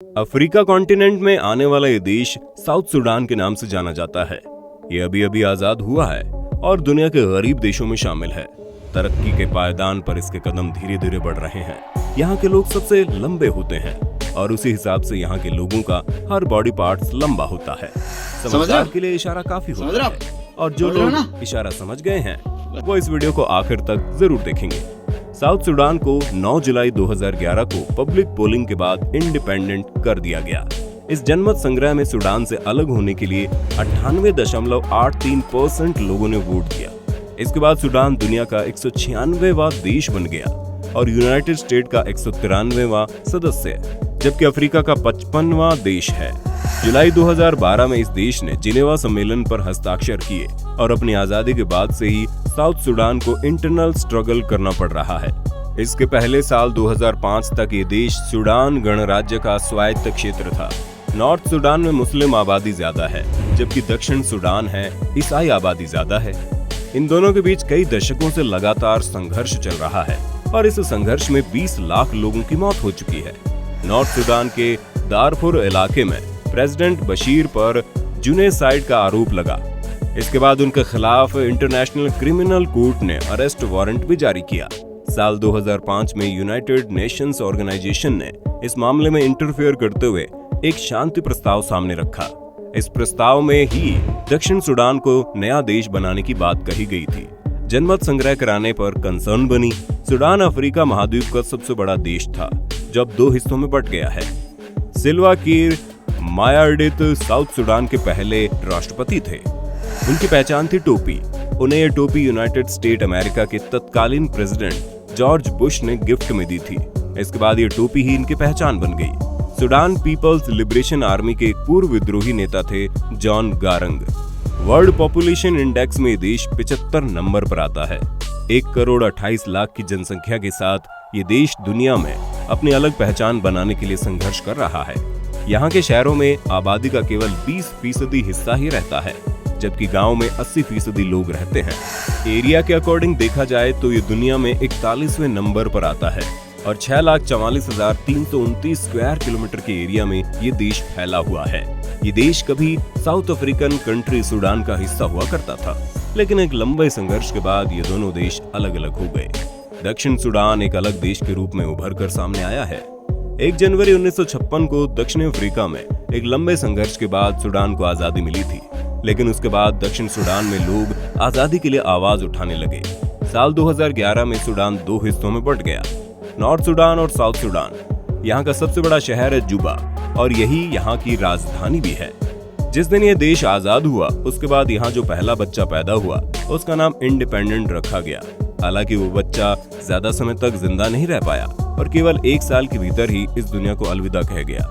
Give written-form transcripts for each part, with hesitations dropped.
Africa continent में आने वाला ये देश साउथ सूडान के नाम से जाना जाता है। ये अभी अभी आजाद हुआ है और दुनिया के गरीब देशों में शामिल है। तरक्की के पायदान पर इसके कदम धीरे धीरे बढ़ रहे हैं। यहाँ के लोग सबसे लंबे होते हैं और उसी हिसाब से यहाँ के लोगों का हर बॉडी पार्ट्स लंबा होता है। समझदार के लिए इशारा काफी होता है और जो लोग इशारा समझ गए हैं वो इस वीडियो को आखिर तक जरूर देखेंगे। साउथ सूडान को 9 जुलाई 2011 को पब्लिक पोलिंग के बाद इंडिपेंडेंट कर दिया गया। इस जनमत संग्रह में सूडान से अलग होने के लिए 98.83% लोगों ने वोट दिया। इसके बाद सूडान दुनिया का 196वां देश बन गया और यूनाइटेड स्टेट का 193वां सदस्य है, जबकि अफ्रीका का 55वां देश है। जुलाई 2012 में इस देश ने जिनेवा सम्मेलन पर हस्ताक्षर किए और अपनी आजादी के बाद से ही साउथ सूडान को इंटरनल स्ट्रगल करना पड़ रहा है। इसके पहले साल 2005 तक ये देश सूडान गणराज्य का स्वायत्त क्षेत्र था। नॉर्थ सूडान में मुस्लिम आबादी ज्यादा है, जबकि दक्षिण सूडान है ईसाई आबादी ज्यादा है। इन दोनों के बीच कई दशकों से लगातार संघर्ष चल रहा है और इस संघर्ष में 20 लाख लोगों की मौत हो चुकी है। नॉर्थ सूडान के दारफुर इलाके में प्रेसिडेंट बशीर पर जुनेसाइड का आरोप लगा। इसके बाद उनके खिलाफ इंटरनेशनल क्रिमिनल कोर्ट ने अरेस्ट वारंट भी जारी किया। साल 2005 में यूनाइटेड नेशंस ऑर्गेनाइजेशन ने इस मामले में इंटरफेयर करते हुए एक शांति प्रस्ताव सामने रखा। इस प्रस्ताव में ही दक्षिण सूडान को नया देश बनाने की बात कही गई थी। जनमत संग्रह कराने पर कंसर्न बनी। सूडान अफ्रीका महाद्वीप का सबसे बड़ा देश था, जो अब 2 हिस्सों में बंट गया है। सिल्वा कीर मायार्डित साउथ सूडान के पहले राष्ट्रपति थे। उनकी पहचान थी टोपी। उन्हें यह टोपी यूनाइटेड स्टेट अमेरिका के तत्कालीन प्रेसिडेंट जॉर्ज बुश ने गिफ्ट में दी थी। इसके बाद ये टोपी ही इनकी पहचान बन गई। सूडान पीपल्स लिबरेशन आर्मी के एक पूर्व विद्रोही नेता थे जॉन गारंग। वर्ल्ड पॉपुलेशन इंडेक्स में देश 75 नंबर पर आता है। 1,28,00,000 की जनसंख्या के साथ ये देश दुनिया में अपनी अलग पहचान बनाने के लिए संघर्ष कर रहा है। यहाँ के शहरों में आबादी का केवल 20% हिस्सा ही रहता है, जबकि गांव में 80% लोग रहते हैं। एरिया के अकॉर्डिंग देखा जाए तो ये दुनिया में 41वें नंबर पर आता है और 6,44,329 स्क्वायर किलोमीटर के एरिया में ये देश फैला हुआ है। ये देश कभी साउथ अफ्रीकन कंट्री सूडान का हिस्सा हुआ करता था, लेकिन एक लंबे संघर्ष के बाद ये दोनों देश अलग अलग हो गए। दक्षिण सूडान एक अलग देश के रूप में उभर कर सामने आया है। 1 जनवरी 1956 को दक्षिण अफ्रीका में एक लंबे संघर्ष के बाद सूडान को आजादी मिली थी, लेकिन उसके बाद दक्षिण सूडान में लोग आजादी के लिए आवाज उठाने लगे। साल 2011 में सूडान 2 हिस्सों में बंट गया, नॉर्थ सूडान और साउथ सूडान। यहाँ का सबसे बड़ा शहर है जुबा और यही यहाँ की राजधानी भी है। जिस दिन ये देश आजाद हुआ उसके बाद यहाँ जो पहला बच्चा पैदा हुआ उसका नाम इंडिपेंडेंट रखा गया। हालांकि वो बच्चा ज्यादा समय तक जिंदा नहीं रह पाया और केवल 1 साल के भीतर ही इस दुनिया को अलविदा कह गया।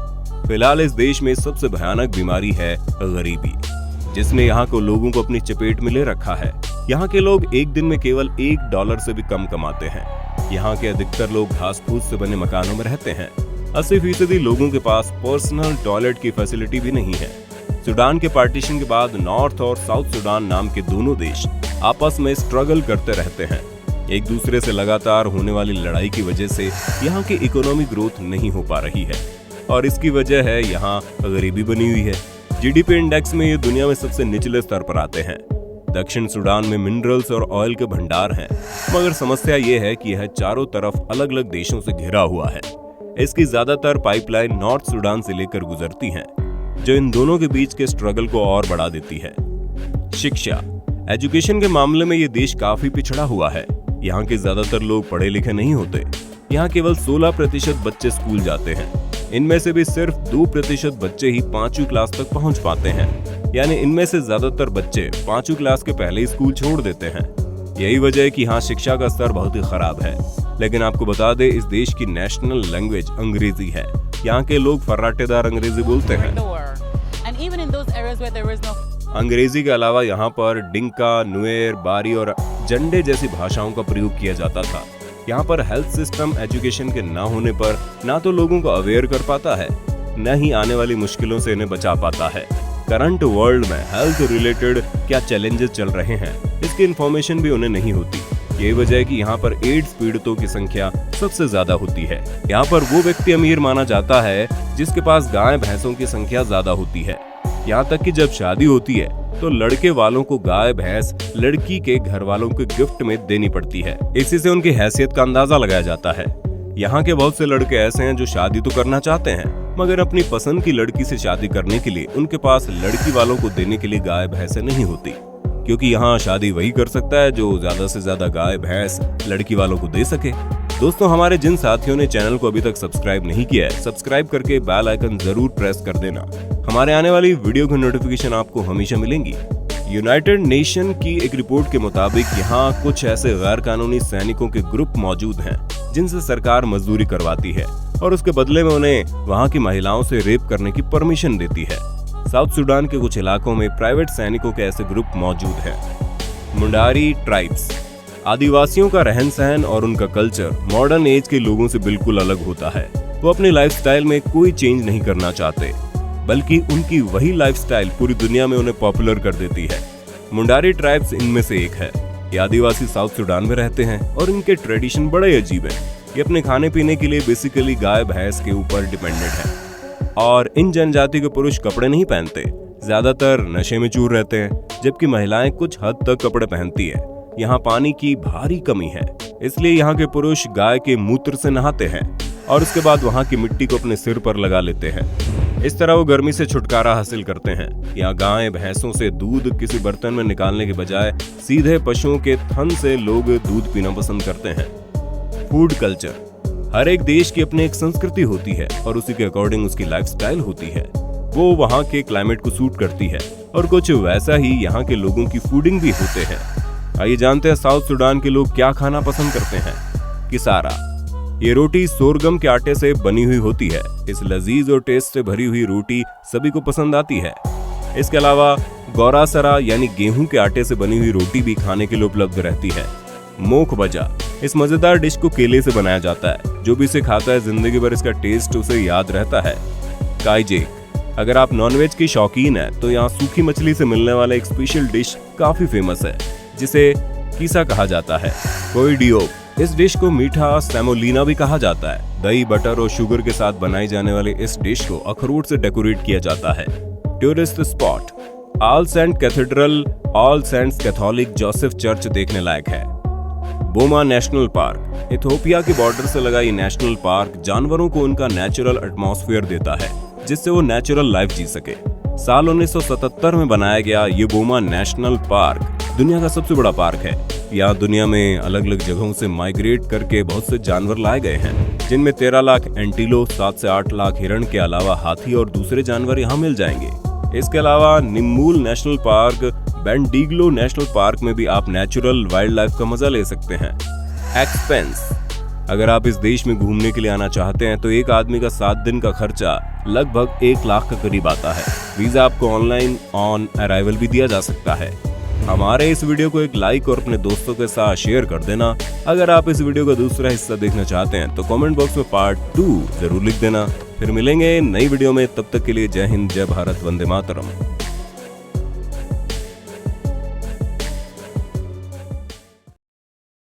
फिलहाल इस देश में सबसे भयानक बीमारी है गरीबी, जिसने यहाँ को लोगों को अपनी चपेट में ले रखा है। यहाँ के लोग एक दिन में केवल $1 से भी कम कमाते हैं। यहाँ के अधिकतर लोग घास फूस से बने मकानों में रहते हैं। 80% लोगों के पास पर्सनल टॉयलेट की फैसिलिटी भी नहीं है। सूडान के पार्टीशन के बाद नॉर्थ और साउथ सूडान नाम के दोनों देश आपस में स्ट्रगल करते रहते हैं। एक दूसरे से लगातार होने वाली लड़ाई की वजह से यहाँ की इकोनॉमिक ग्रोथ नहीं हो पा रही है और इसकी वजह है यहाँ गरीबी बनी हुई है। जीडीपी इंडेक्स में ये दुनिया में सबसे निचले स्तर पर आते हैं। दक्षिण सूडान में मिनरल्स और ऑयल के भंडार हैं, मगर समस्या ये है कि यह चारों तरफ अलग अलग देशों से घिरा हुआ है। इसकी ज्यादातर पाइपलाइन नॉर्थ सूडान से लेकर गुजरती हैं, जो इन दोनों के बीच के स्ट्रगल को और बढ़ा देती है। शिक्षा, एजुकेशन के मामले में ये देश काफी पिछड़ा हुआ है। यहाँ के ज्यादातर लोग पढ़े लिखे नहीं होते। यहाँ केवल 16% बच्चे स्कूल जाते हैं। इनमें से भी सिर्फ 2% बच्चे ही 5वीं क्लास तक पहुँच पाते हैं, यानी इनमें से ज्यादातर बच्चे 5वीं क्लास के पहले ही स्कूल छोड़ देते हैं। यही वजह है कि यहाँ शिक्षा का स्तर बहुत ही खराब है। लेकिन आपको बता दें, इस देश की नेशनल लैंग्वेज अंग्रेजी है। यहाँ के लोग फर्राटेदार अंग्रेजी बोलते हैं। अंग्रेजी के अलावा यहाँ पर डिंका, नुएर, बारी और जंडे जैसी भाषाओं का प्रयोग किया जाता था। यहाँ पर हेल्थ सिस्टम एजुकेशन के ना होने पर ना तो लोगों को अवेयर कर पाता है, न ही आने वाली मुश्किलों से इन्हें बचा पाता है। करंट वर्ल्ड में हेल्थ रिलेटेड क्या चैलेंजेस चल रहे हैं, इसकी इन्फॉर्मेशन भी उन्हें नहीं होती। यही वजह है कि यहाँ पर एड्स पीड़ितों की संख्या सबसे ज्यादा होती है। यहाँ पर वो व्यक्ति अमीर माना जाता है जिसके पास गाय भैंसों की संख्या ज्यादा होती है। यहाँ तक कि जब शादी होती है तो लड़के वालों को गाय भैंस लड़की के घर वालों को गिफ्ट में देनी पड़ती है। इसी से उनकी हैसियत का अंदाजा लगाया जाता है। यहाँ के बहुत से लड़के ऐसे हैं जो शादी तो करना चाहते हैं, मगर अपनी पसंद की लड़की से शादी करने के लिए उनके पास लड़की वालों को देने के लिए गाय भैंसें नहीं होती, क्योंकि यहाँ शादी वही कर सकता है जो ज्यादा से ज्यादा गाय भैंस लड़की वालों को दे सके। दोस्तों, हमारे जिन साथियों ने चैनल को अभी तक सब्सक्राइब नहीं किया है, सब्सक्राइब करके बेल आइकन जरूर प्रेस कर देना। हमारे आने वाली वीडियो की नोटिफिकेशन आपको हमेशा मिलेंगी। यूनाइटेड नेशन की एक रिपोर्ट के मुताबिक यहाँ कुछ ऐसे गैर कानूनी सैनिकों के ग्रुप मौजूद हैं जिनसे सरकार मजदूरी करवाती है और उसके बदले में उन्हें वहाँ की महिलाओं से रेप करने की परमिशन देती है। साउथ सुडान के कुछ इलाकों में प्राइवेट सैनिकों के ऐसे ग्रुप मौजूद हैं। मुंडारी ट्राइब्स आदिवासियों का रहन सहन और उनका कल्चर मॉडर्न एज के लोगों से बिल्कुल अलग होता है। वो अपनी लाइफस्टाइल में कोई चेंज नहीं करना चाहते, बल्कि उनकी वही लाइफस्टाइल पूरी दुनिया में उन्हें पॉपुलर कर देती है। मुंडारी ट्राइब्स इनमें से एक है। ये आदिवासी साउथ सुडान में रहते हैं और इनके ट्रेडिशन बड़े अजीब हैं। ये अपने खाने पीने के लिए बेसिकली गाय भैंस के ऊपर डिपेंडेंट है और इन जनजाति के पुरुष कपड़े नहीं पहनते, ज्यादातर नशे में चूर रहते हैं, जबकि महिलाएं कुछ हद तक कपड़े पहनती है। यहाँ पानी की भारी कमी है, इसलिए यहाँ के पुरुष गाय के मूत्र से नहाते हैं और उसके बाद वहाँ की मिट्टी को अपने सिर पर लगा लेते हैं। इस तरह वो गर्मी से छुटकारा हासिल करते हैं। यहाँ गाय भैंसों से दूध किसी बर्तन में निकालने के बजाय सीधे पशुओं के थन से लोग दूध पीना पसंद करते हैं। फूड कल्चर हर एक देश की अपनी एक संस्कृति होती है और उसी के अकॉर्डिंग उसकी लाइफस्टाइल होती है। वो वहाँ के क्लाइमेट को सूट करती है और कुछ वैसा ही यहाँ के लोगों की फूडिंग भी होते हैं। आइए जानते हैं साउथ सुडान के लोग क्या खाना पसंद करते हैं। किसारा ये रोटी सोरगम के आटे से बनी हुई होती है। इस लजीज और टेस्ट से भरी हुई रोटी सभी को पसंद आती है। इसके अलावा गौरासरा यानी गेहूं के आटे से बनी हुई रोटी भी खाने के लिए उपलब्ध रहती है। मोख बजा इस मजेदार डिश को केले से बनाया जाता है। जो भी इसे खाता है जिंदगी भर इसका टेस्ट उसे याद रहता है। काइजेक अगर आप नॉनवेज की शौकीन है तो यहाँ सूखी मछली से मिलने वाला एक स्पेशल डिश काफी फेमस है जिसे कीसा कहा जाता है। कोईडियोक इस डिश को मीठा सेमोलिना भी कहा जाता है। दही बटर और शुगर के साथ बनाई जाने वाले इस डिश को अखरोट से डेकोरेट किया जाता है। Tourist spot all saint cathedral all saints Catholic Joseph church देखने लायक है। बोमा नेशनल पार्क इथियोपिया के बॉर्डर से लगा ये नेशनल पार्क जानवरों को उनका नेचुरल एटमॉस्फेयर देता है जिससे वो नेचुरल लाइफ जी सके। साल 1977 में बनाया गया ये बोमा नेशनल पार्क दुनिया का सबसे बड़ा पार्क है। यहाँ दुनिया में अलग अलग जगहों से माइग्रेट करके बहुत से जानवर लाए गए हैं, जिनमें 13 लाख एंटीलो, 7 से 8 लाख हिरण के अलावा हाथी और दूसरे जानवर यहाँ मिल जाएंगे। इसके अलावा निम्मूल नेशनल पार्क, बेंडिगलो नेशनल पार्क में भी आप नेचुरल वाइल्ड लाइफ का मजा ले सकते हैं। एक्सपेंस अगर आप इस देश में घूमने के लिए आना चाहते हैं तो एक आदमी का 7 दिन का खर्चा लगभग 1 लाख के करीब आता है। वीजा आपको ऑनलाइन ऑन अराइवल भी दिया जा सकता है। हमारे इस वीडियो को एक लाइक और अपने दोस्तों के साथ शेयर कर देना। अगर आप इस वीडियो का दूसरा हिस्सा देखना चाहते हैं तो कमेंट बॉक्स में पार्ट 2 जरूर लिख देना। फिर मिलेंगे नई वीडियो में, तब तक के लिए जय हिंद, जय भारत, वंदे मातरम।